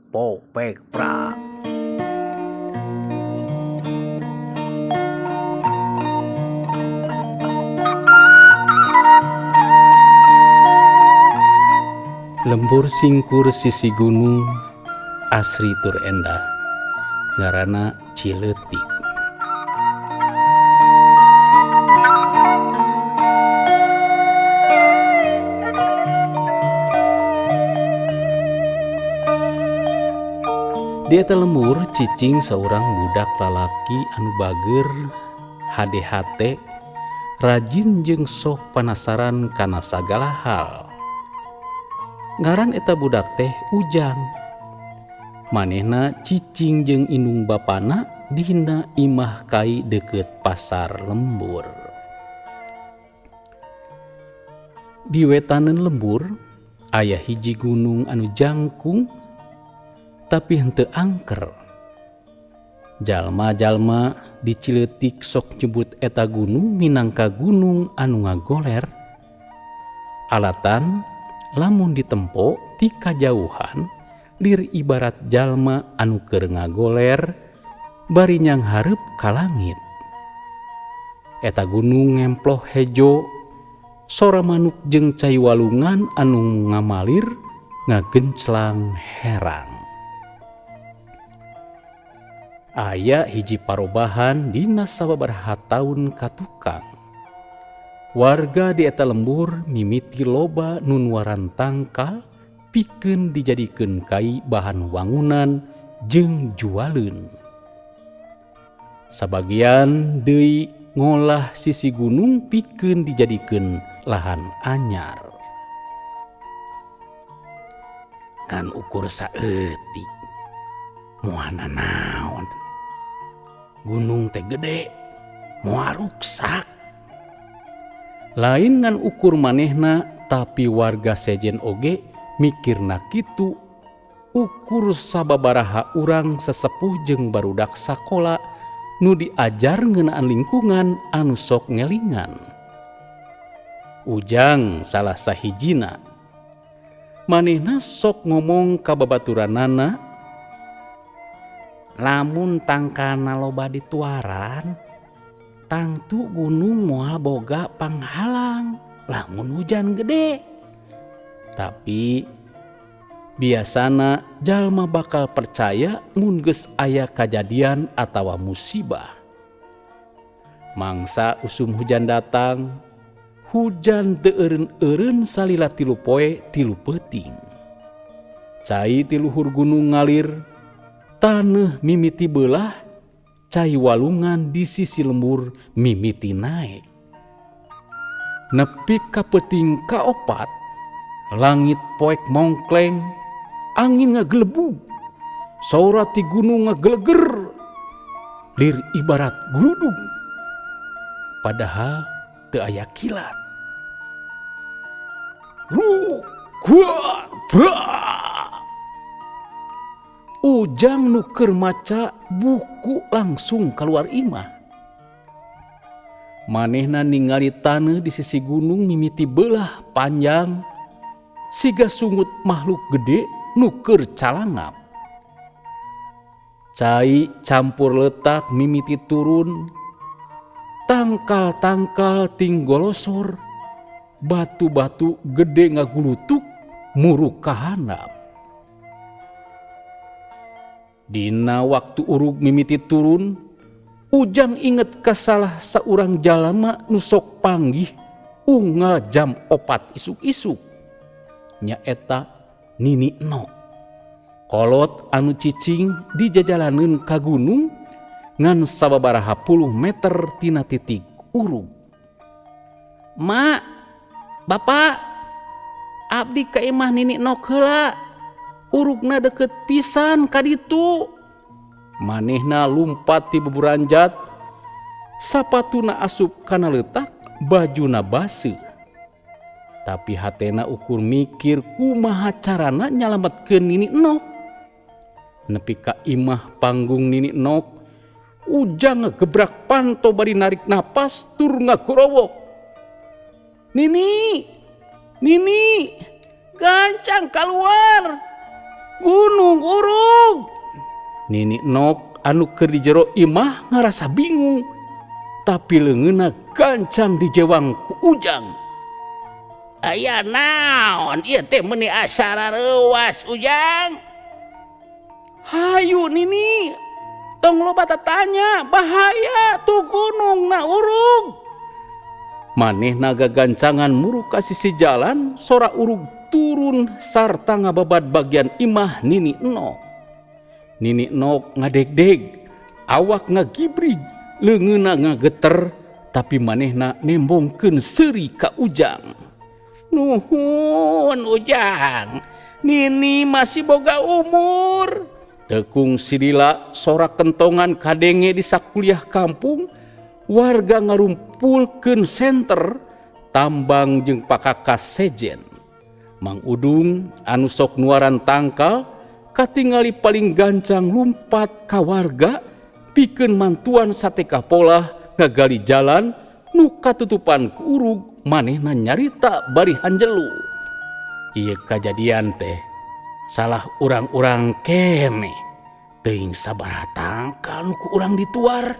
Popek Pra. Lembur singkur sisi gunung asri tur endah ngaranna Cileutik. Di eta lembur cicing seorang budak lalaki anu bager HDHT rajin jeung sok panasaran kana sagala hal. Ngaran eta budak teh Ujang. Manehna cicing jeung indung bapana dina imah kai deket pasar lembur. Di wetaneun lembur aya hiji gunung anu jangkung tapi henteu angker. Jalma-jalma di Cileutik sok nyebut eta gunung minangka gunung anu ngagoler. Alatan lamun ditempo ti kajauhan lir ibarat jalma anu keur ngagoler bari nyang hareup ka langit. Eta gunung ngemploh hejo sora manuk jeung cai walungan anu ngamalir ngagenclang herang. Aya hiji parobahan dina sababaraha taun ka tukang. Warga di eta lembur mimiti loba nun waran tangkal pikeun dijadikeun kai bahan wangunan jeung jualeun. Sabagian deui ngolah sisi gunung pikeun dijadikeun lahan anyar. Ngan ukur saeutik moal naon. Gunung teh gede moal ruksak. Lain ngan ukur manehna tapi warga sejen oge mikirna kitu. Ukur sababaraha urang sesepuh jeung barudak sakola nu diajar ngeunaan lingkungan anu sok ngelingan. Ujang salah sahijina. Manehna sok ngomong ka babaturanana, lamun tangkalna loba dituaran tangtu gunung moal boga panghalang lamun hujan gede. Tapi biasana jalma bakal percaya mun geus aya kajadian atawa musibah. Mangsa usum hujan datang, hujan teu eureun-eureun salila 3 poe 3 peuting. Cai ti luhur gunung ngalir, taneuh mimiti beulah, cai walungan di sisi lembur mimiti naik. Nepi ka peuting kaopat, langit poek mongkleng, angin ngagelebug, saura ti gunung ngageleger, lir ibarat gludug. Padahal teu aya kilat. Ujang nu keur maca buku langsung keluar imah. Manehna ningali taneuh di sisi gunung mimiti beulah panjang siga sungut makhluk gede nu keur calangap. Cai campur letak mimiti turun, tangkal-tangkal ting golosor, batu-batu gede ngagulutuk muruk ka handap. Dina waktu urug mimiti turun, Ujang inget ka salah saurang jalma nu sok panggih unggal jam 4 isuk-isuk. Nyaeta Nini Nok. Kolot anu cicing dijajalaneun ka gunung ngan sababaraha puluh meter tina titik urug. "Mak, Bapak, abdi ka imah Nini Nok heula. Urugna deket pisan ka ditu." Manehna lumpat ti beburanjat, sapatuna asup kana letak, bajuna baseuh. Tapi hatena ukur mikir kumaha carana nyalametkeun Nini Nok. Nepi ka imah panggung Nini Nok, Ujang ngegebrak panto bari narik napas tur ngakurowok. "Nini, Nini, gancang keluar, gunung urung." Nini Nok anu keur di jero imah ngarasa bingung, tapi leungeunna gancang dijewang ku Ujang. Aya naon ieu teh meuni asara reuwas Ujang? Hayu Nini, tong loba tatanya, bahaya tuh gunung na urug. Manehna gagancangan muruk ka sisi jalan, sora urug turun sarta ngababad bagian imah Nini Nok. Nini Nok ngadeg-deg, awak ngagibrig, leungeunna ngageter, tapi manehna nembongkeun seuri ka Ujang. Nuhun Ujang, Nini masih boga umur. Tekung Sidila sora kentongan kadenge di sakuliah kampung, warga ngarumpulkeun senter, tambang jeung pakakas sejen. Mang Udung anu sok nuaran tangkal, katingali paling gancang lumpat ka warga, pikeun mantuan sate kapolah ngagali jalan nu katutupan ku urug, manehna nyarita bari hanjelu. Ieu kajadian teh salah urang-urang kene, teuing sabaraha tangkal nu ku urang dituar.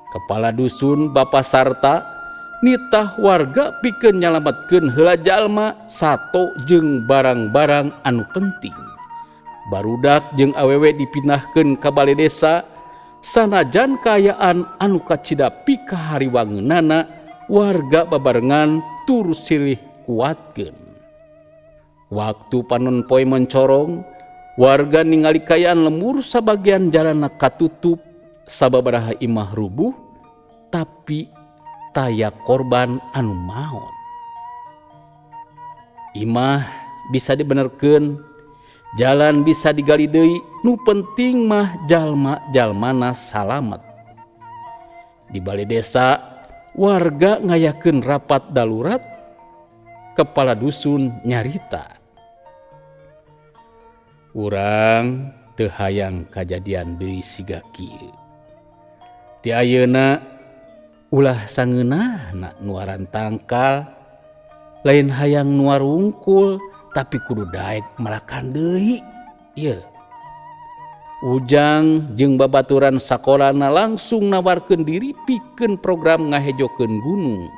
Kepala dusun Bapa Sarta nitah warga pikeun nyalametkeun heula jalma sato jeung barang-barang anu penting. Barudak jeung awewe dipindahkeun ka balai desa, sanajan kaayaan anu kacidapi ka hariwangeunana, warga babarengan tur silih kuatkeun. Waktu panon poe mencorong, warga ningali kaayaan lemur sabagian jalanna katutup, sababaraha imah rubuh, tapi taya korban anu maot. Imah bisa dibenerkeun, jalan bisa digali deui, nu penting mah jalma-jalmana salamet. Di balai desa, warga ngayakeun rapat darurat, kepala dusun nyarita. Urang teu hayang kajadian deui siga kieu. Ti ayeuna ulah sangeunahna nuaran tangkal, lain hayang nuar wungkul, tapi kudu daek melakan deui. Ieu Ujang jeung babaturan sakolana langsung nawarkeun diri pikeun program ngahejokeun gunung.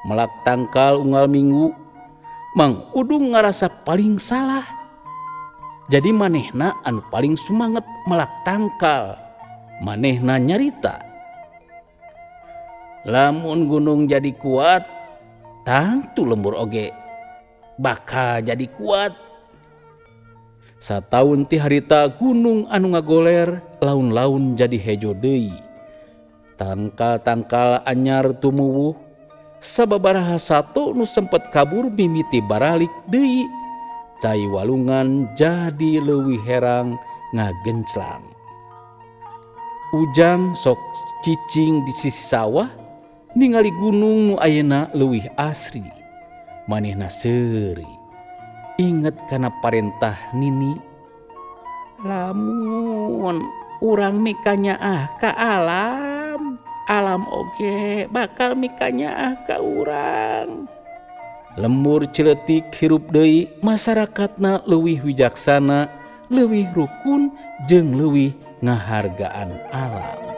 Melak tangkal unggal minggu, Mang Udung ngarasa paling salah. Jadi manehna anu paling sumanget melak tangkal. Manehna nyarita, lamun gunung jadi kuat, tangtu lembur oge bakal jadi kuat. Sataun ti harita gunung anu ngagoler laun-laun jadi hejo deui. Tangkal-tangkal anyar tumuwuh, sababaraha sato nu sempet kabur mimiti baralik deui. Cai walungan jadi leuwih herang ngagenclang. Ujang sok cicing di sisi sawah, ningali gunung nu ayeuna leuwih asri. Manehna seuri, inget kana parentah Nini, lamun urang mikanya ka alam, alam oge bakal mikanya ka urang. Lembur celetik hirup deui, masyarakatna leuwih wijaksana, leuwih rukun jeung leuwih ngahargaan alam.